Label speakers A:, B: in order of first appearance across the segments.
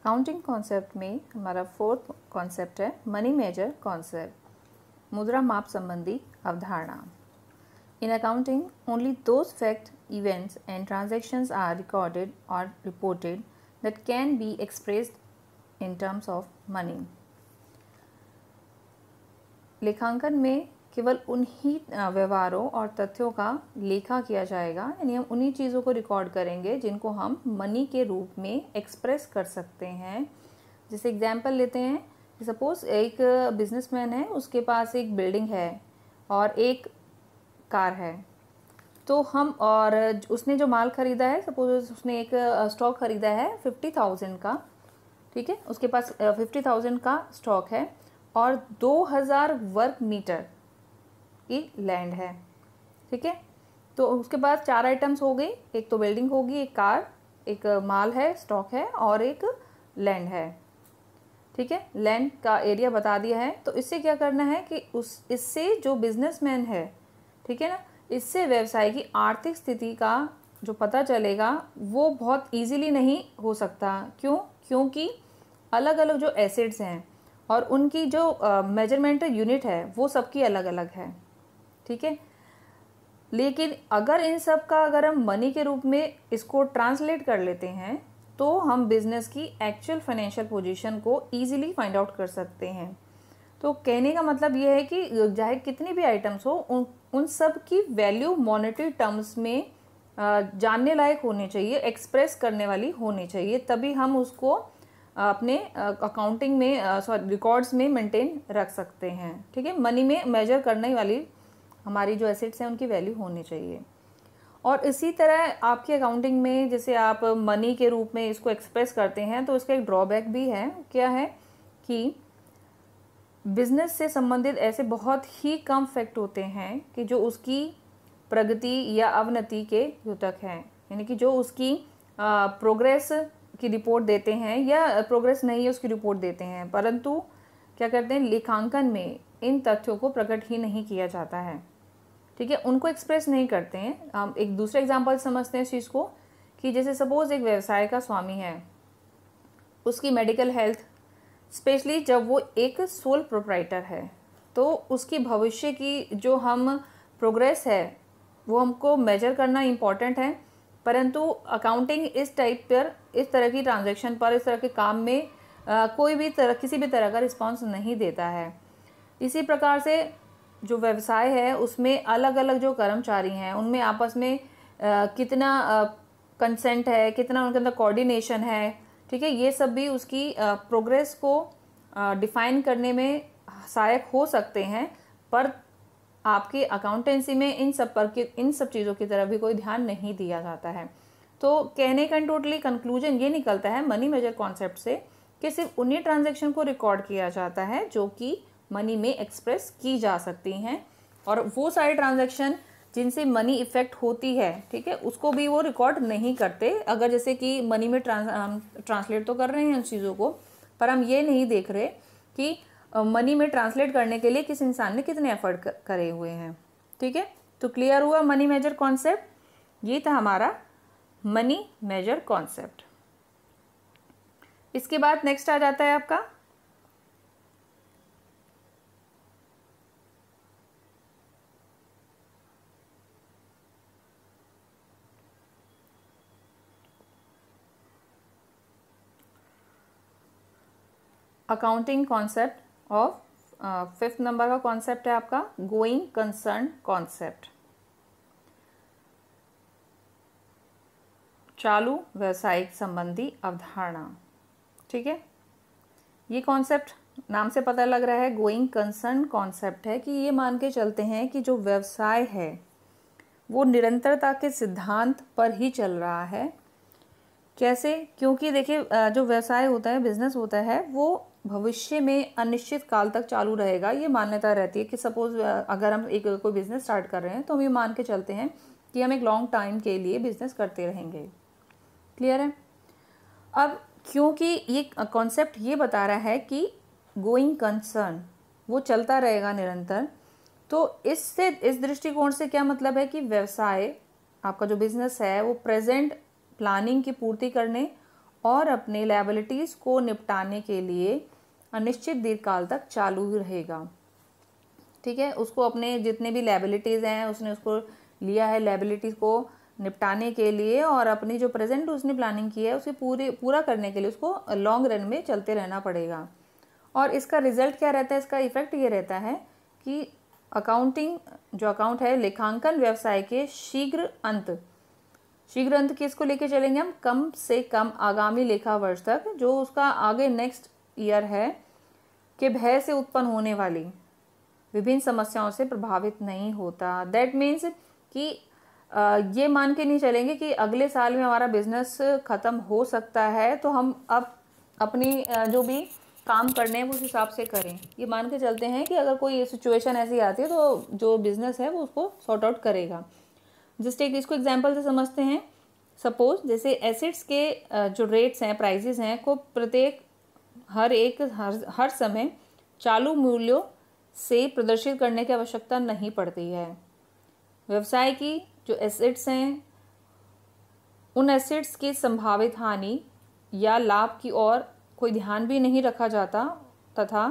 A: Accounting concept में हमारा fourth concept है मनी मेजर कॉन्सेप्ट, मुद्रा माप संबंधी अवधारणा। In accounting only those fact, events and transactions are recorded और reported that can be expressed in terms of money. लेखांकन में केवल उन्हीं व्यवहारों और तथ्यों का लेखा किया जाएगा, यानी हम उन्हीं चीज़ों को रिकॉर्ड करेंगे जिनको हम मनी के रूप में एक्सप्रेस कर सकते हैं। जैसे एग्जांपल लेते हैं कि सपोज एक बिजनेसमैन है, उसके पास एक बिल्डिंग है और एक कार है, तो हम और उसने जो माल खरीदा है, सपोज उसने एक स्टॉक खरीदा है 50,000 का, ठीक है, उसके पास 50,000 का स्टॉक है और 2000 वर्ग मीटर की लैंड है, ठीक है। तो उसके बाद 4 आइटम्स हो गई, एक तो बिल्डिंग होगी, एक कार, एक माल है, स्टॉक है और एक लैंड है, ठीक है। लैंड का एरिया बता दिया है। तो इससे क्या करना है कि इससे जो बिजनेसमैन है, ठीक है ना, इससे व्यवसाय की आर्थिक स्थिति का जो पता चलेगा वो बहुत इजीली नहीं हो सकता। क्यों? क्योंकि अलग अलग जो एसेट्स हैं और उनकी जो मेजरमेंट यूनिट है वो सबकी अलग अलग है, ठीक है। लेकिन अगर इन सब का अगर हम मनी के रूप में इसको ट्रांसलेट कर लेते हैं तो हम बिजनेस की एक्चुअल फाइनेंशियल पोजीशन को इजीली फाइंड आउट कर सकते हैं। तो कहने का मतलब ये है कि चाहे कितनी भी आइटम्स हो, उन सब की वैल्यू मॉनेटरी टर्म्स में जानने लायक होनी चाहिए, एक्सप्रेस करने वाली होनी चाहिए, तभी हम उसको अपने अकाउंटिंग में रिकॉर्ड्स में मेंटेन रख सकते हैं, ठीक है। मनी में मेजर करने वाली हमारी जो एसेट्स हैं उनकी वैल्यू होनी चाहिए। और इसी तरह आपकी अकाउंटिंग में जैसे आप मनी के रूप में इसको एक्सप्रेस करते हैं तो इसका एक ड्रॉबैक भी है। क्या है कि बिजनेस से संबंधित ऐसे बहुत ही कम फैक्ट होते हैं कि जो उसकी प्रगति या अवनति के द्योतक हैं, यानी कि जो उसकी प्रोग्रेस की रिपोर्ट देते हैं या प्रोग्रेस नहीं है उसकी रिपोर्ट देते हैं, परंतु क्या करते हैं, लेखांकन में इन तथ्यों को प्रकट ही नहीं किया जाता है, ठीक है, उनको एक्सप्रेस नहीं करते हैं। हम एक दूसरे एग्जांपल समझते हैं इस चीज़ को कि जैसे सपोज एक व्यवसाय का स्वामी है, उसकी मेडिकल हेल्थ, स्पेशली जब वो एक सोल प्रोप्राइटर है, तो उसकी भविष्य की जो हम प्रोग्रेस है वो हमको मेजर करना इम्पॉर्टेंट है, परंतु अकाउंटिंग इस टाइप पर, इस तरह की ट्रांजैक्शन पर, इस तरह के काम में कोई भी तरह, किसी भी तरह का रिस्पॉन्स नहीं देता है। इसी प्रकार से जो व्यवसाय है उसमें अलग अलग जो कर्मचारी हैं उनमें आपस में कितना कंसेंट है, कितना उनके अंदर कोऑर्डिनेशन है, ठीक है, ये सब भी उसकी प्रोग्रेस को डिफाइन करने में सहायक हो सकते हैं। पर आपकी अकाउंटेंसी में इन सब चीज़ों की तरफ भी कोई ध्यान नहीं दिया जाता है। तो कहने का टोटली कंक्लूजन ये निकलता है मनी मेजर कॉन्सेप्ट से कि सिर्फ उन्हीं ट्रांजैक्शन को रिकॉर्ड किया जाता है जो कि मनी में एक्सप्रेस की जा सकती हैं, और वो सारे ट्रांजैक्शन जिनसे मनी इफेक्ट होती है, ठीक है, उसको भी वो रिकॉर्ड नहीं करते। अगर जैसे कि मनी में ट्रांसलेट तो कर रहे हैं उन चीज़ों को, पर हम ये नहीं देख रहे कि मनी में ट्रांसलेट करने के लिए किस इंसान ने कितने एफर्ट करे हुए हैं, ठीक है। तो क्लियर हुआ मनी मेजर कॉन्सेप्ट, ये था हमारा मनी मेजर कॉन्सेप्ट। इसके बाद नेक्स्ट आ जाता है आपका accounting concept of 5th number का कॉन्सेप्ट है आपका गोइंग कंसर्न कॉन्सेप्ट, चालू व्यवसायिक संबंधी अवधारणा, ठीक है। ये कॉन्सेप्ट नाम से पता लग रहा है, गोइंग कंसर्न कॉन्सेप्ट है कि ये मान के चलते हैं कि जो व्यवसाय है वो निरंतरता के सिद्धांत पर ही चल रहा है। कैसे? क्योंकि देखिए जो व्यवसाय होता है, बिजनेस होता है, वो भविष्य में अनिश्चित काल तक चालू रहेगा। ये मान्यता रहती है कि सपोज अगर हम एक कोई बिजनेस स्टार्ट कर रहे हैं तो हम ये मान के चलते हैं कि हम एक लॉन्ग टाइम के लिए बिजनेस करते रहेंगे। क्लियर है? अब क्योंकि ये कॉन्सेप्ट ये बता रहा है कि गोइंग कंसर्न वो चलता रहेगा निरंतर, तो इससे, इस दृष्टिकोण से क्या मतलब है कि व्यवसाय, आपका जो बिजनेस है, वो प्रेजेंट प्लानिंग की पूर्ति करने और अपने लायबिलिटीज़ को निपटाने के लिए अनिश्चित दीर्घकाल तक चालू रहेगा। ठीक है, उसको अपने जितने भी लायबिलिटीज़ हैं उसने उसको लिया है लायबिलिटीज़ को निपटाने के लिए, और अपनी जो प्रेजेंट उसने प्लानिंग की है उसे पूरा करने के लिए उसको लॉन्ग रन में चलते रहना पड़ेगा। और इसका रिजल्ट क्या रहता है, इसका इफेक्ट ये रहता है कि अकाउंटिंग जो अकाउंट है, लेखांकन व्यवसाय के शीघ्र अंत किसको लेके चलेंगे हम, कम से कम आगामी लेखा वर्ष तक, जो उसका आगे नेक्स्ट ईयर है, के भय से उत्पन्न होने वाली विभिन्न समस्याओं से प्रभावित नहीं होता। दैट मीन्स कि ये मान के नहीं चलेंगे कि अगले साल में हमारा बिजनेस ख़त्म हो सकता है तो हम अब अपनी जो भी काम करने हैं वो उस हिसाब से करें। ये मान के चलते हैं कि अगर कोई सिचुएशन ऐसी आती है तो जो बिज़नेस है वो उसको सॉर्ट आउट करेगा। जस्ट एक इसको एग्जांपल से समझते हैं। सपोज जैसे एसेट्स के जो रेट्स हैं, प्राइसेस हैं, को प्रत्येक हर समय चालू मूल्यों से प्रदर्शित करने की आवश्यकता नहीं पड़ती है। व्यवसाय की जो एसेट्स हैं, उन एसेट्स की संभावित हानि या लाभ की ओर कोई ध्यान भी नहीं रखा जाता तथा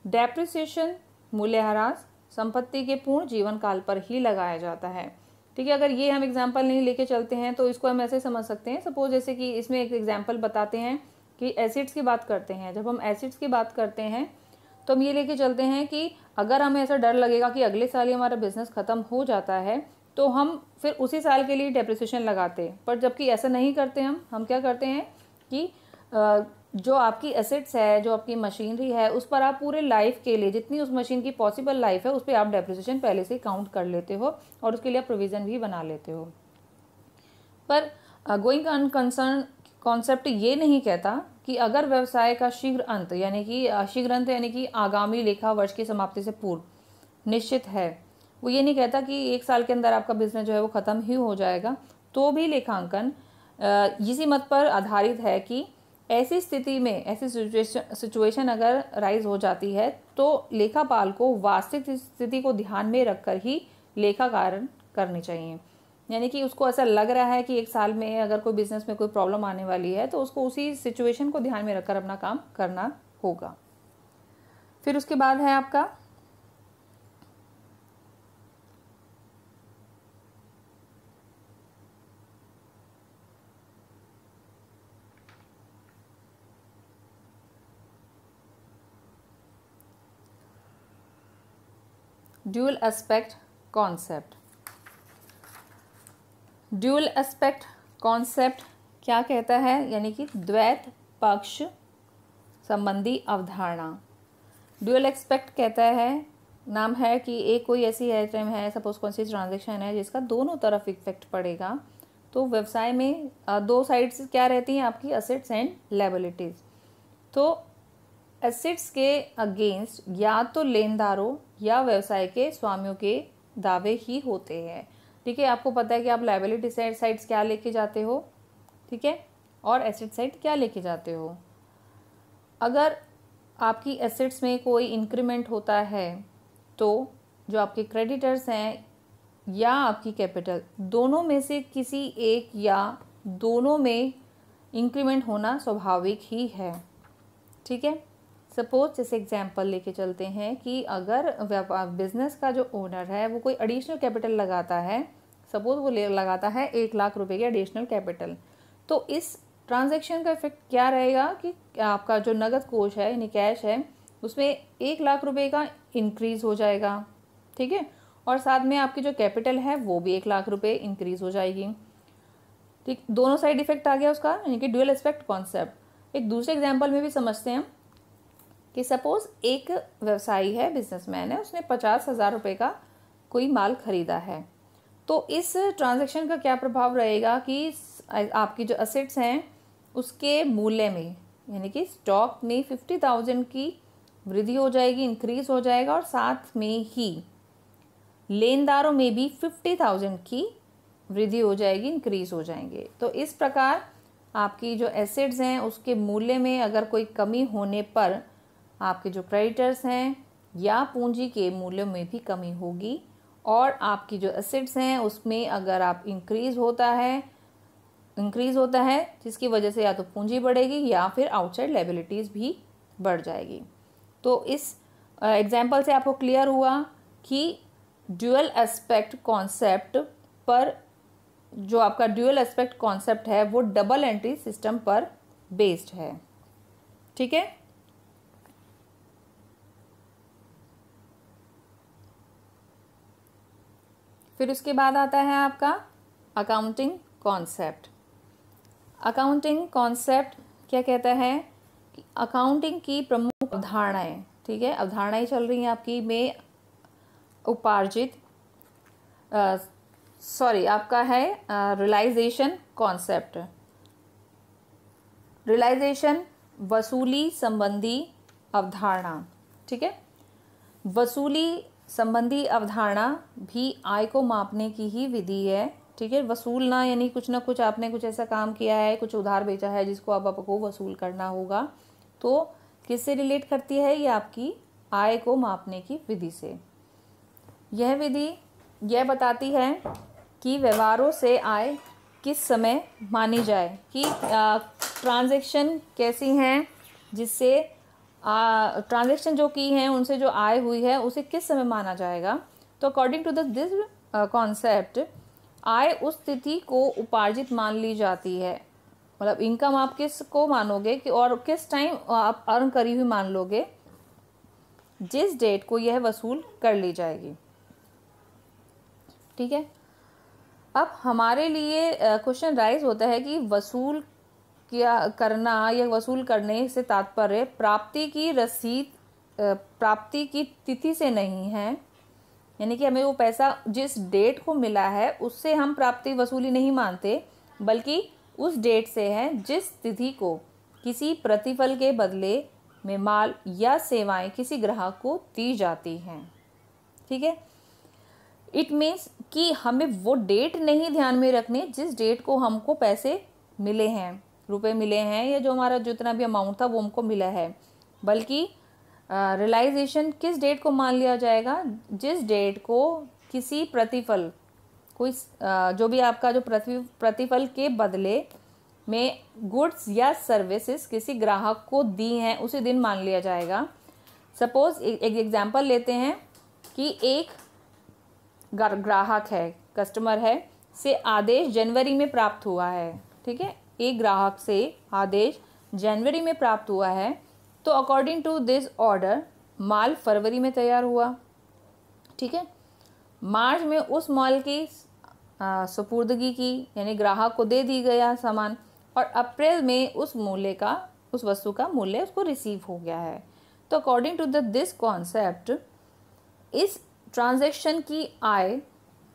A: डेप्रिसिएशन मूल्यह्रास संपत्ति के पूर्ण जीवन काल पर ही लगाया जाता है। ठीक है, अगर ये हम एग्जाम्पल नहीं लेके चलते हैं तो इसको हम ऐसे समझ सकते हैं। सपोज जैसे कि इसमें एक एग्जाम्पल बताते हैं कि एसिड्स की बात करते हैं। जब हम एसिड्स की बात करते हैं तो हम ये लेके चलते हैं कि अगर हमें ऐसा डर लगेगा कि अगले साल ही हमारा बिजनेस ख़त्म हो जाता है तो हम फिर उसी साल के लिए डेप्रिसिएशन लगाते हैं। पर जबकि ऐसा नहीं करते, हम क्या करते हैं कि जो आपकी एसेट्स है, जो आपकी मशीनरी है, उस पर आप पूरे लाइफ के लिए जितनी उस मशीन की पॉसिबल लाइफ है उस पर आप डेप्रिसिएशन पहले से काउंट कर लेते हो और उसके लिए आप प्रोविज़न भी बना लेते हो। पर गोइंग कंसर्न कॉन्सेप्ट ये नहीं कहता कि अगर व्यवसाय का शीघ्र अंत यानी कि आगामी लेखा वर्ष की समाप्ति से पूर्व निश्चित है, वो ये नहीं कहता कि एक साल के अंदर आपका बिजनेस जो है वो ख़त्म ही हो जाएगा। तो भी लेखांकन इसी मत पर आधारित है कि ऐसी स्थिति में, ऐसी सिचुएशन अगर राइज हो जाती है तो लेखापाल को वास्तविक स्थिति को ध्यान में रखकर ही लेखा कार्य करनी चाहिए। यानी कि उसको ऐसा लग रहा है कि एक साल में अगर कोई बिजनेस में कोई प्रॉब्लम आने वाली है तो उसको उसी सिचुएशन को ध्यान में रखकर अपना काम करना होगा। फिर उसके बाद है आपका dual aspect concept. Dual aspect concept क्या कहता है, यानी कि द्वैत पक्ष संबंधी अवधारणा। ड्यूल एस्पेक्ट कहता है, नाम है कि एक कोई ऐसी आइटम है, सपोज कौन सी ट्रांजेक्शन है जिसका दोनों तरफ इफेक्ट पड़ेगा। तो व्यवसाय में दो साइड्स क्या रहती हैं आपकी, एसेट्स एंड लायबिलिटीज़। तो एसेट्स के अगेंस्ट या तो लेनदारों या व्यवसाय के स्वामियों के दावे ही होते हैं। ठीक है, आपको पता है कि आप लायबिलिटी साइड्स क्या लेके जाते हो, ठीक है, और एसेट साइड क्या लेके जाते हो। अगर आपकी एसेट्स में कोई इंक्रीमेंट होता है तो जो आपके क्रेडिटर्स हैं या आपकी कैपिटल, दोनों में से किसी एक या दोनों में इंक्रीमेंट होना स्वाभाविक ही है। ठीक है, सपोज जैसे एग्जांपल लेके चलते हैं कि अगर बिजनेस का जो ओनर है वो कोई एडिशनल कैपिटल लगाता है, सपोज वो लगाता है 1 लाख रुपए की एडिशनल कैपिटल, तो इस ट्रांजैक्शन का इफेक्ट क्या रहेगा कि आपका जो नगद कोष है यानी कैश है उसमें 1 लाख रुपए का इंक्रीज हो जाएगा। ठीक है, और साथ में आपकी जो कैपिटल है वो भी 1 लाख रुपए इंक्रीज हो जाएगी। ठीक, दोनों साइड इफेक्ट आ गया उसका, यानी कि ड्यूअल एस्पेक्ट कॉन्सेप्ट। एक दूसरे एग्जाम्पल में भी समझते हैं कि सपोज एक व्यवसायी है, बिजनेसमैन है, उसने 50,000 रुपये का कोई माल खरीदा है। तो इस ट्रांजैक्शन का क्या प्रभाव रहेगा कि आपकी जो असेट्स हैं उसके मूल्य में, यानी कि स्टॉक में 50,000 की वृद्धि हो जाएगी, इंक्रीज हो जाएगा, और साथ में ही लेनदारों में भी 50,000 की वृद्धि हो जाएगी, इंक्रीज हो जाएंगे। तो इस प्रकार आपकी जो एसेट्स हैं उसके मूल्य में अगर कोई कमी होने पर आपके जो क्रेडिटर्स हैं या पूंजी के मूल्यों में भी कमी होगी, और आपकी जो एसेट्स हैं उसमें अगर आप इंक्रीज होता है इंक्रीज होता है, जिसकी वजह से या तो पूंजी बढ़ेगी या फिर आउटसाइड लायबिलिटीज़ भी बढ़ जाएगी। तो इस एग्जाम्पल से आपको क्लियर हुआ कि ड्यूअल एस्पेक्ट कॉन्सेप्ट पर, जो आपका ड्यूअल एस्पेक्ट कॉन्सेप्ट है वो डबल एंट्री सिस्टम पर बेस्ड है। ठीक है, फिर उसके बाद आता है आपका अकाउंटिंग कॉन्सेप्ट। अकाउंटिंग कॉन्सेप्ट क्या कहता है कि अकाउंटिंग की प्रमुख अवधारणाएं, ठीक है, अवधारणाएं चल रही हैं आपकी में उपार्जित आपका है रियलाइजेशन कॉन्सेप्ट। रियलाइजेशन वसूली संबंधी अवधारणा, ठीक है। वसूली संबंधी अवधारणा भी आय को मापने की ही विधि है, ठीक है। वसूलना यानी कुछ ना कुछ आपने कुछ ऐसा काम किया है, कुछ उधार बेचा है जिसको अब आपको वसूल करना होगा। तो किससे रिलेट करती है ये? आपकी आय को मापने की विधि से। यह विधि यह बताती है कि व्यवहारों से आय किस समय मानी जाए, कि ट्रांजैक्शन कैसी हैं जिससे ट्रांजैक्शन जो की हैं उनसे जो आय हुई है उसे किस समय माना जाएगा। तो अकॉर्डिंग टू दिस कॉन्सेप्ट आय उस तिथि को उपार्जित मान ली जाती है, मतलब इनकम आप किस को मानोगे कि और किस टाइम आप अर्न करी हुई मान लोगे, जिस डेट को यह वसूल कर ली जाएगी। ठीक है, अब हमारे लिए क्वेश्चन राइज होता है कि वसूल क्या करना या वसूल करने से तात्पर्य प्राप्ति की रसीद, प्राप्ति की तिथि से नहीं है, यानी कि हमें वो पैसा जिस डेट को मिला है उससे हम प्राप्ति वसूली नहीं मानते, बल्कि उस डेट से है जिस तिथि को किसी प्रतिफल के बदले में माल या सेवाएं किसी ग्राहक को दी जाती हैं। ठीक है, इट मीन्स कि हमें वो डेट नहीं ध्यान में रखनी जिस डेट को हमको पैसे मिले हैं, रुपए मिले हैं, या जो हमारा जितना भी अमाउंट था वो हमको मिला है, बल्कि रियलाइजेशन किस डेट को मान लिया जाएगा, जिस डेट को किसी प्रतिफल, कोई जो भी आपका जो प्रतिफल के बदले में गुड्स या सर्विसेज किसी ग्राहक को दी हैं उसी दिन मान लिया जाएगा। सपोज एक एग्जांपल लेते हैं कि एक ग्राहक है, कस्टमर है, से आदेश जनवरी में प्राप्त हुआ है। ठीक है, एक ग्राहक से आदेश जनवरी में प्राप्त हुआ है, तो अकॉर्डिंग टू दिस ऑर्डर माल फरवरी में तैयार हुआ। ठीक है, मार्च में उस माल की सुपुर्दगी की, यानी ग्राहक को दे दी गया सामान, और अप्रैल में उस वस्तु का मूल्य उसको रिसीव हो गया है। तो अकॉर्डिंग टू दिस कॉन्सेप्ट इस ट्रांजैक्शन की आय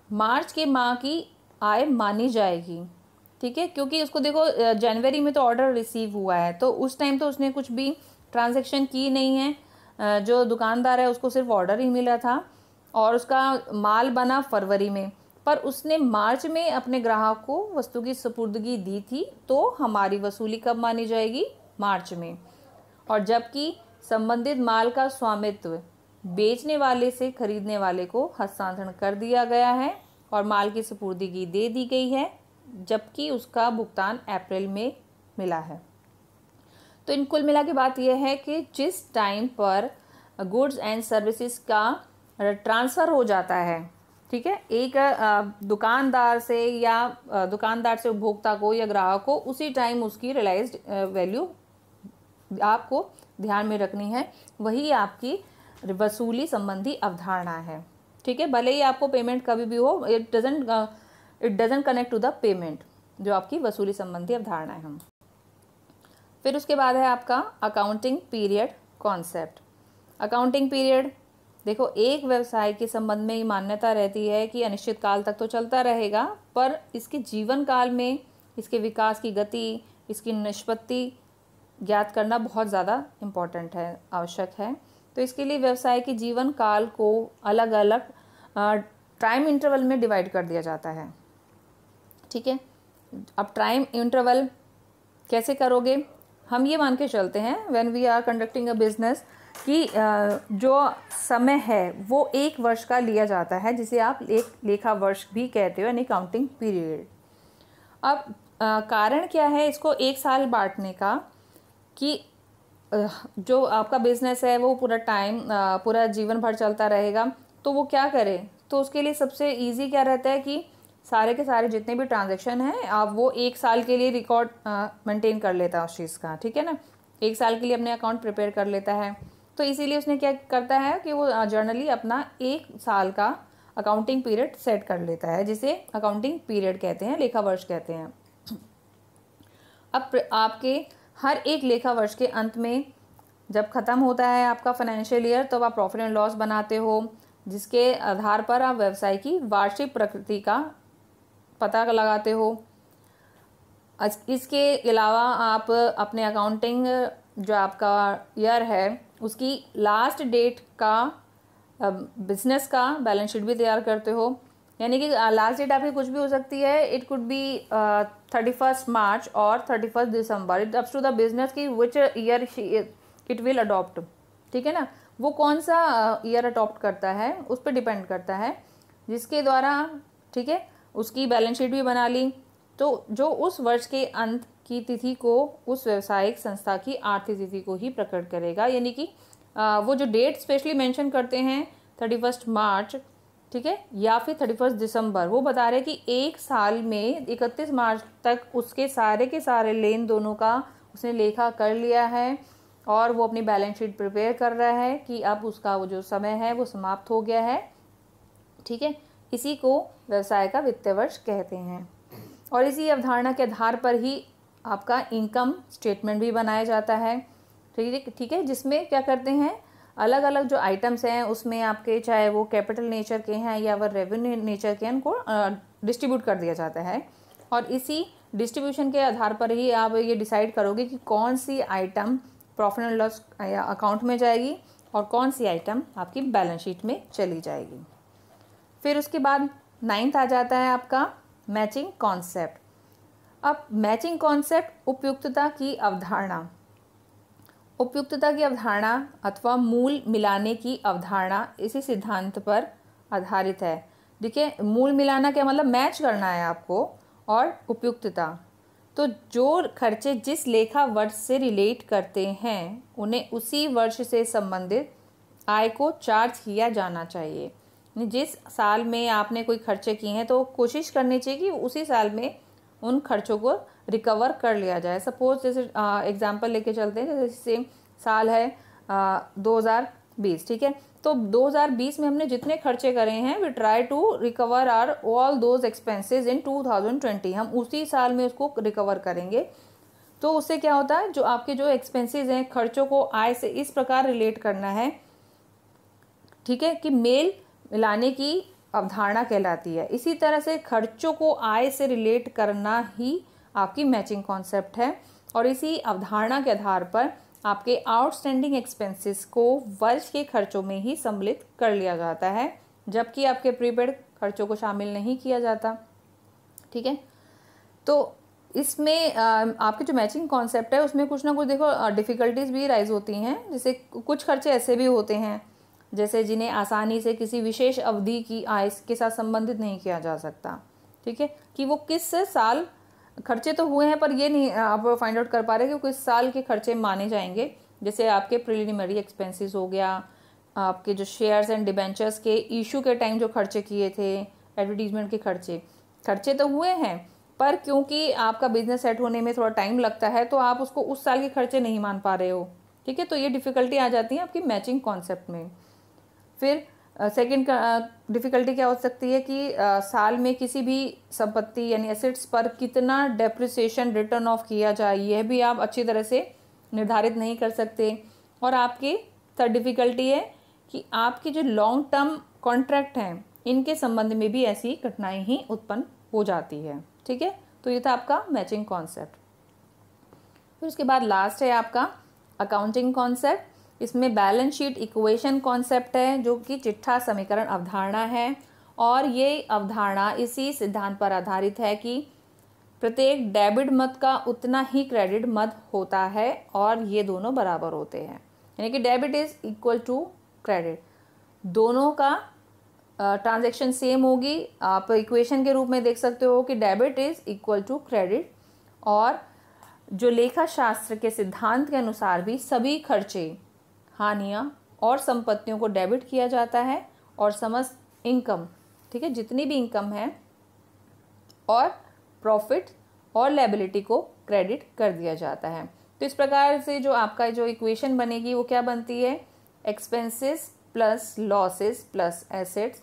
A: मार्च के माह की आय मानी जाएगी। ठीक है, क्योंकि उसको देखो जनवरी में तो ऑर्डर रिसीव हुआ है, तो उस टाइम तो उसने कुछ भी ट्रांजैक्शन की नहीं है, जो दुकानदार है उसको सिर्फ ऑर्डर ही मिला था और उसका माल बना फरवरी में, पर उसने मार्च में अपने ग्राहक को वस्तु की सुपुर्दगी दी थी, तो हमारी वसूली कब मानी जाएगी? मार्च में। और जबकि संबंधित माल का स्वामित्व बेचने वाले से खरीदने वाले को हस्तांतरण कर दिया गया है और माल की सुपुर्दगी दे दी गई है, जबकि उसका भुगतान अप्रैल में मिला है। तो इन कुल मिला के बात यह है कि जिस टाइम पर गुड्स एंड सर्विसेज का ट्रांसफ़र हो जाता है, ठीक है, एक दुकानदार से उपभोक्ता को या ग्राहक को, उसी टाइम उसकी रियलाइज्ड वैल्यू आपको ध्यान में रखनी है, वही आपकी वसूली संबंधी अवधारणा है। ठीक है, भले ही आपको पेमेंट कभी भी हो, it doesn't connect to the payment, जो आपकी वसूली संबंधी अवधारणा है। फिर उसके बाद है आपका accounting period concept. Accounting period, देखो, एक व्यवसाय के संबंध में ये मान्यता रहती है कि अनिश्चित काल तक तो चलता रहेगा, पर इसके जीवन काल में इसके विकास की गति, इसकी निष्पत्ति ज्ञात करना बहुत ज़्यादा इम्पॉर्टेंट है, आवश्यक है। तो इसके लिए व्यवसाय के जीवन काल को अलग अलग टाइम इंटरवल में डिवाइड कर दिया जाता है। ठीक है, अब टाइम इंटरवल कैसे करोगे? हम ये मान के चलते हैं when we are conducting a business कि जो समय है वो 1 वर्ष का लिया जाता है, जिसे आप एक लेखा वर्ष भी कहते हो, यानी काउंटिंग पीरियड। अब कारण क्या है इसको एक साल बांटने का कि जो आपका बिजनेस है वो पूरा जीवन भर चलता रहेगा, तो वो क्या करे। तो उसके लिए सबसे इजी क्या रहता है कि सारे के सारे जितने भी ट्रांजैक्शन हैं आप वो एक साल के लिए रिकॉर्ड मेंटेन कर लेता है उस चीज़ का, ठीक है ना। एक साल के लिए अपने अकाउंट प्रिपेयर कर लेता है। तो इसीलिए उसने क्या करता है कि वो जर्नली अपना एक साल का अकाउंटिंग पीरियड सेट कर लेता है, जिसे अकाउंटिंग पीरियड कहते हैं, लेखा वर्ष कहते हैं। अब आपके हर एक लेखा वर्ष के अंत में जब ख़त्म होता है आपका फाइनेंशियल ईयर, तो आप प्रॉफिट एंड लॉस बनाते हो, जिसके आधार पर आप व्यवसाय की वार्षिक प्रकृति का पता लगाते हो। इसके अलावा आप अपने अकाउंटिंग जो आपका ईयर है उसकी लास्ट डेट का बिजनेस का बैलेंस शीट भी तैयार करते हो। यानी कि लास्ट डेट आपकी कुछ भी हो सकती है, इट कुड बी 31 मार्च और 31 दिसंबर, it ups to the business की which year it will adopt, ठीक है ना। वो कौन सा ईयर अडॉप्ट करता है उस पर डिपेंड करता है, जिसके द्वारा, ठीक है, उसकी बैलेंस शीट भी बना ली, तो जो उस वर्ष के अंत की तिथि को उस व्यवसायिक संस्था की आर्थिक तिथि को ही प्रकट करेगा। यानी कि वो जो डेट स्पेशली मेंशन करते हैं 31 मार्च, ठीक है, या फिर 31 दिसंबर, वो बता रहे कि एक साल में 31 मार्च तक उसके सारे के सारे लेन दोनों का उसने लेखा कर लिया है और वो अपनी बैलेंस शीट प्रिपेयर कर रहा है कि अब उसका वो जो समय है वो समाप्त हो गया है, ठीक है। इसी को व्यवसाय का वित्तीय वर्ष कहते हैं। और इसी अवधारणा के आधार पर ही आपका इनकम स्टेटमेंट भी बनाया जाता है, ठीक है, जिसमें क्या करते हैं, अलग अलग जो आइटम्स हैं उसमें आपके चाहे वो कैपिटल नेचर के हैं या वो रेवेन्यू नेचर के हैं, उनको डिस्ट्रीब्यूट कर दिया जाता है। और इसी डिस्ट्रीब्यूशन के आधार पर ही आप ये डिसाइड करोगे कि कौन सी item profit and loss account में जाएगी और कौन सी आइटम आपकी बैलेंस शीट में चली जाएगी। फिर उसके बाद 9th आ जाता है आपका मैचिंग कॉन्सेप्ट। अब मैचिंग कॉन्सेप्ट उपयुक्तता की अवधारणा अथवा मूल मिलाने की अवधारणा इसी सिद्धांत पर आधारित है। देखिए, मूल मिलाना क्या मतलब, मैच करना है आपको, और उपयुक्तता, तो जो खर्चे जिस लेखा वर्ष से रिलेट करते हैं उन्हें उसी वर्ष से संबंधित आय को चार्ज किया जाना चाहिए। जिस साल में आपने कोई खर्चे किए हैं तो कोशिश करनी चाहिए कि उसी साल में उन खर्चों को रिकवर कर लिया जाए। सपोज जैसे एग्जांपल लेके चलते हैं, जैसे साल है 2020, ठीक है, तो 2020 में हमने जितने खर्चे करे हैं we try to recover our all those expenses in 2020, हम उसी साल में उसको रिकवर करेंगे। तो उससे क्या होता है, जो आपके जो एक्सपेंसेस हैं, खर्चों को आय से इस प्रकार रिलेट करना है, ठीक है, कि मेल मिलाने की अवधारणा कहलाती है। इसी तरह से खर्चों को आय से रिलेट करना ही आपकी मैचिंग कॉन्सेप्ट है। और इसी अवधारणा के आधार पर आपके आउटस्टैंडिंग एक्सपेंसेस को वर्ष के खर्चों में ही सम्मिलित कर लिया जाता है, जबकि आपके प्रीपेड खर्चों को शामिल नहीं किया जाता, ठीक है। तो इसमें आपके जो मैचिंग कॉन्सेप्ट है उसमें कुछ ना कुछ देखो डिफ़िकल्टीज भी राइज होती हैं। जैसे कुछ खर्चे ऐसे भी होते हैं जैसे जिन्हें आसानी से किसी विशेष अवधि की आय के साथ संबंधित नहीं किया जा सकता, ठीक है, कि वो किस साल खर्चे तो हुए हैं पर ये नहीं आप फाइंड आउट कर पा रहे कि वो किस साल के खर्चे माने जाएंगे। जैसे आपके प्रिलिमिनरी एक्सपेंसेस हो गया, आपके जो शेयर्स एंड डिबेंचर्स के इशू के टाइम जो खर्चे किए थे, एडवर्टीजमेंट के खर्चे तो हुए हैं, पर क्योंकि आपका बिजनेस सेट होने में थोड़ा टाइम लगता है तो आप उसको उस साल के खर्चे नहीं मान पा रहे हो, ठीक है। तो ये डिफ़िकल्टी आ जाती है आपकी मैचिंग कॉन्सेप्ट में। फिर सेकंड डिफ़िकल्टी क्या हो सकती है कि साल में किसी भी संपत्ति यानी एसेट्स पर कितना डेप्रिसिएशन रिटर्न ऑफ किया जाए, यह भी आप अच्छी तरह से निर्धारित नहीं कर सकते। और आपकी थर्ड डिफ़िकल्टी है कि आपके जो लॉन्ग टर्म कॉन्ट्रैक्ट हैं इनके संबंध में भी ऐसी कठिनाई ही उत्पन्न हो जाती है, ठीक है। तो ये था आपका मैचिंग कॉन्सेप्ट। फिर उसके बाद लास्ट है आपका अकाउंटिंग कॉन्सेप्ट। इसमें बैलेंस शीट इक्वेशन कॉन्सेप्ट है जो कि चिट्ठा समीकरण अवधारणा है, और ये अवधारणा इसी सिद्धांत पर आधारित है कि प्रत्येक डेबिट मद का उतना ही क्रेडिट मद होता है और ये दोनों बराबर होते हैं। यानी कि debit is equal to credit, दोनों का ट्रांजैक्शन सेम होगी। आप इक्वेशन के रूप में देख सकते हो कि debit is equal to credit, और जो लेखा शास्त्र के सिद्धांत के अनुसार भी सभी खर्चे, हानियाँ और संपत्तियों को डेबिट किया जाता है और समस्त इनकम, ठीक है, जितनी भी इनकम है और प्रॉफिट और लायबिलिटी को क्रेडिट कर दिया जाता है। तो इस प्रकार से जो आपका जो इक्वेशन बनेगी वो क्या बनती है, expenses plus losses plus assets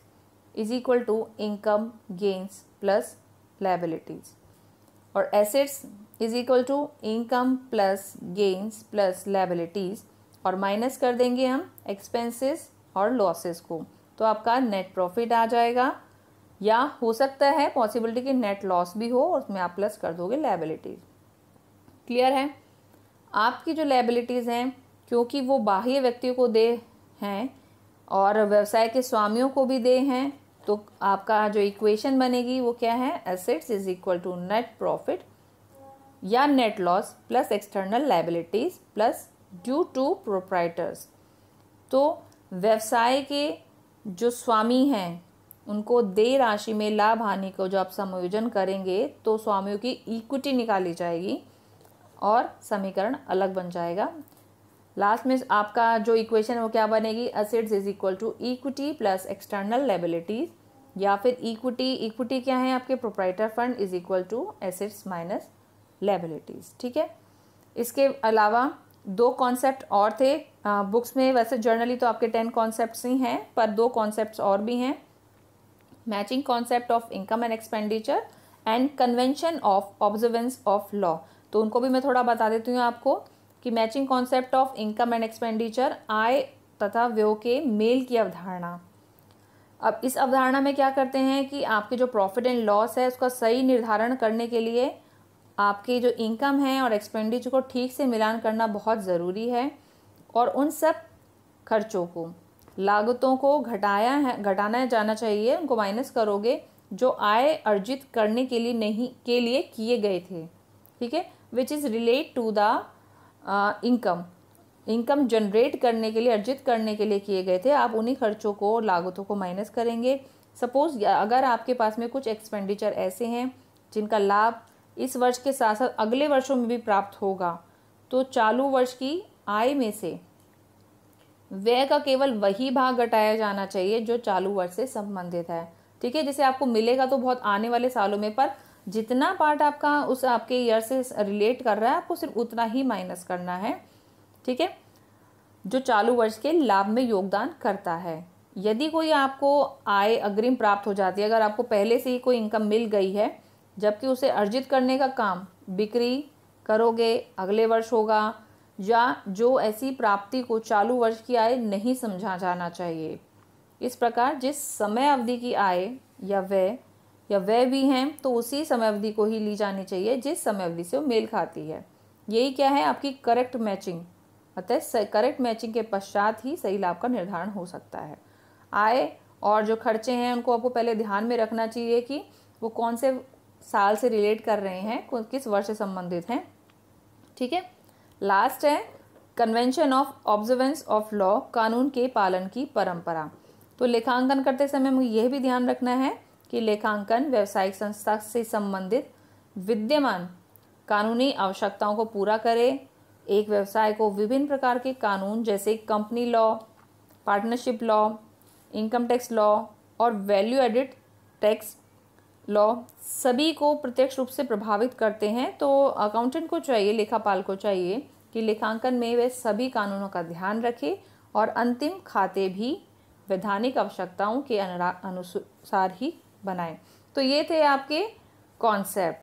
A: is equal to income gains plus liabilities, और assets is equal to income plus gains plus liabilities, और माइनस कर देंगे हम एक्सपेंसेस और लॉसेस को, तो आपका नेट प्रॉफिट आ जाएगा, या हो सकता है पॉसिबिलिटी कि नेट लॉस भी हो और उसमें आप प्लस कर दोगे लायबिलिटीज। क्लियर है। आपकी जो लायबिलिटीज़ हैं, क्योंकि वो बाह्य व्यक्तियों को दे हैं और व्यवसाय के स्वामियों को भी दे हैं, तो आपका जो इक्वेशन बनेगी वो क्या है, assets is equal to net profit या net loss plus external liabilities plus due to proprietors. तो व्यवसाय के जो स्वामी हैं उनको देय राशि में लाभ हानि को जो आप समायोजन करेंगे तो स्वामियों की इक्विटी निकाली जाएगी और समीकरण अलग बन जाएगा। लास्ट में आपका जो इक्वेशन है वो क्या बनेगी, assets is equal to equity plus external liabilities, या फिर इक्विटी क्या है आपके proprietor fund is equal to assets minus liabilities. ठीक है। इसके अलावा 2 कॉन्सेप्ट और थे बुक्स में, वैसे जर्नली तो आपके 10 कॉन्सेप्ट्स ही हैं, पर 2 कॉन्सेप्ट्स और भी हैं, matching concept of income and expenditure and convention of observance of law. तो उनको भी मैं थोड़ा बता देती हूँ आपको कि matching concept of income and expenditure, आय तथा व्यय के मेल की अवधारणा। अब इस अवधारणा में क्या करते हैं कि आपके जो प्रॉफिट एंड लॉस है उसका सही निर्धारण करने के लिए आपकी जो इनकम है और एक्सपेंडिचर को ठीक से मिलान करना बहुत ज़रूरी है, और उन सब खर्चों को, लागतों को घटाना जाना चाहिए, उनको माइनस करोगे जो आय अर्जित करने के लिए किए गए थे। ठीक है, which is relate to the income generate करने के लिए, अर्जित करने के लिए किए गए थे, आप उन्हीं खर्चों को, लागतों को माइनस करेंगे। सपोज अगर आपके पास में कुछ एक्सपेंडिचर ऐसे हैं जिनका लाभ इस वर्ष के साथ साथ अगले वर्षों में भी प्राप्त होगा, तो चालू वर्ष की आय में से व्यय का केवल वही भाग घटाया जाना चाहिए जो चालू वर्ष से संबंधित है। ठीक है, जैसे आपको मिलेगा तो बहुत आने वाले सालों में, पर जितना पार्ट आपका उस आपके ईयर से रिलेट कर रहा है आपको सिर्फ उतना ही माइनस करना है। ठीक है, जो चालू वर्ष के लाभ में योगदान करता है। यदि कोई आपको आय अग्रिम प्राप्त हो जाती है, अगर आपको पहले से ही कोई इनकम मिल गई है जबकि उसे अर्जित करने का काम बिक्री करोगे अगले वर्ष होगा, या जो ऐसी प्राप्ति को चालू वर्ष की आय नहीं समझा जाना चाहिए। इस प्रकार जिस समय अवधि की आय या व्यय भी हैं तो उसी समय अवधि को ही ली जानी चाहिए जिस समय अवधि से वो मेल खाती है। यही क्या है आपकी करेक्ट मैचिंग। अतः करेक्ट मैचिंग के पश्चात ही सही लाभ का निर्धारण हो सकता है। आय और जो खर्चे हैं उनको आपको पहले ध्यान में रखना चाहिए कि वो कौन से साल से रिलेट कर रहे हैं, किस वर्ष से संबंधित हैं। ठीक है, लास्ट है convention of observance of law, कानून के पालन की परंपरा। तो लेखांकन करते समय मुझे यह भी ध्यान रखना है कि लेखांकन व्यावसायिक संस्था से संबंधित विद्यमान कानूनी आवश्यकताओं को पूरा करे। एक व्यवसाय को विभिन्न प्रकार के कानून जैसे company law, partnership law, income tax law और वैल्यू एडिड टैक्स लॉ सभी को प्रत्यक्ष रूप से प्रभावित करते हैं। तो अकाउंटेंट को चाहिए, लेखापाल को चाहिए कि लेखांकन में वे सभी कानूनों का ध्यान रखें और अंतिम खाते भी वैधानिक आवश्यकताओं के अनुसार ही बनाएं। तो ये थे आपके कॉन्सेप्ट।